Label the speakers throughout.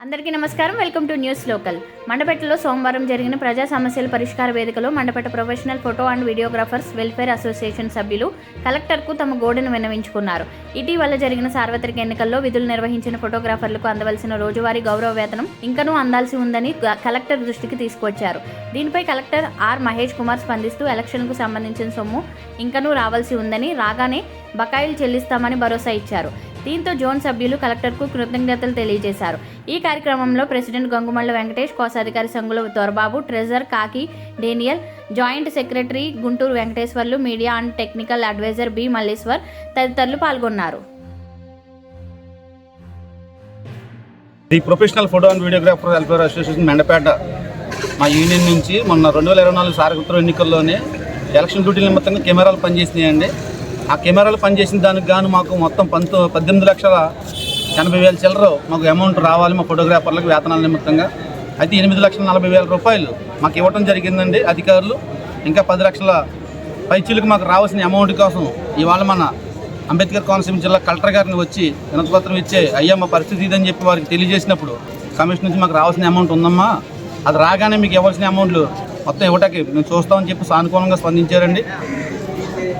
Speaker 1: అందరికీ నమస్కారం. Welcome to news local. మండపేటలో సోమవారం జరిగిన ప్రజా సమస్యల పరిష్కార వేదికలో Mandapeta professional photo and videographers welfare association సభ్యులు కలెక్టర్కు తమ గోడును విన్నవించుకున్నారు. ఇటీవల జరిగిన సార్వత్రిక ఎన్నికల్లో విధులు నిర్వహించిన ఫోటోగ్రాఫర్లకు అందవలసిన రోజువారీ గౌరవ వేతనం ఇంకనూ అందాల్సి ఉందని కలెక్టర్ దృష్టికి తీసుకువచ్చారు. దీనిపై కలెక్టర్ ఆర్ మహేష్ కుమార్ స్పందిస్తూ ఎలక్షన్కు సంబంధించిన సొమ్ము ఇంకనూ రావాల్సి ఉందని, రాగానే బకాయిలు చెల్లిస్తామని భరోసా ఇచ్చారు. దీంతో జోన్ సభ్యులు కలెక్టర్కు కృతజ్ఞతలు తెలియజేశారు. ఈ కార్యక్రమంలో ప్రెసిడెంట్ గంగుమళ్ళ వెంకటేష్, కోశాధికారి Sangula Dorababu, treasurer Kaki Daniel, joint secretary Guntur Venkateswarlu, media and technical adviser B Malleshwar తదితరులు పాల్గొన్నారు.
Speaker 2: The professional photo and videographer welfare association Mandapeta మా యూనియన్ నుంచి మొన్న 2024 సార్వత్రిక ఎన్నికల్లోనే ఎలక్షన్ డ్యూటీ నిమిత్తంగా కెమెరాలు పనిచేసినాయండి. ఆ కెమెరాలు పనిచేసిన దానికి గాను మాకు మొత్తం 18,80,000 చిల్లర మాకు అమౌంట్ రావాలి మా ఫోటోగ్రాఫర్లకు వేతనాల నిమిత్తంగా. అయితే 8,40,000 రూపాయలు మాకు ఇవ్వడం జరిగిందండి అధికారులు. ఇంకా 10 లక్షల పైచీలకు మాకు రావాల్సిన అమౌంట్ కోసం ఇవాళ మన అంబేద్కర్ కోనసీమ జిల్లా కలెక్టర్ గారిని వచ్చి వినతిపత్రం ఇచ్చే అయ్యా మా పరిస్థితి ఇదని చెప్పి వారికి తెలియజేసినప్పుడు కమిషన్ నుంచి మాకు రావాల్సిన అమౌంట్ ఉందమ్మా, అది రాగానే మీకు ఇవ్వాల్సిన అమౌంట్లు మొత్తం ఇవ్వటానికి మేము చూస్తామని చెప్పి సానుకూలంగా స్పందించారండి.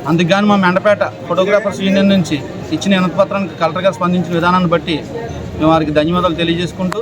Speaker 2: అందుకని మా మండపేట ఫోటోగ్రాఫర్స్ యూనియన్ నుంచి ఇచ్చిన వినతిపత్రానికి కలెక్టర్ గారు స్పందించిన విధానాన్ని బట్టి మేము వారికి ధన్యవాదాలు తెలియజేసుకుంటూ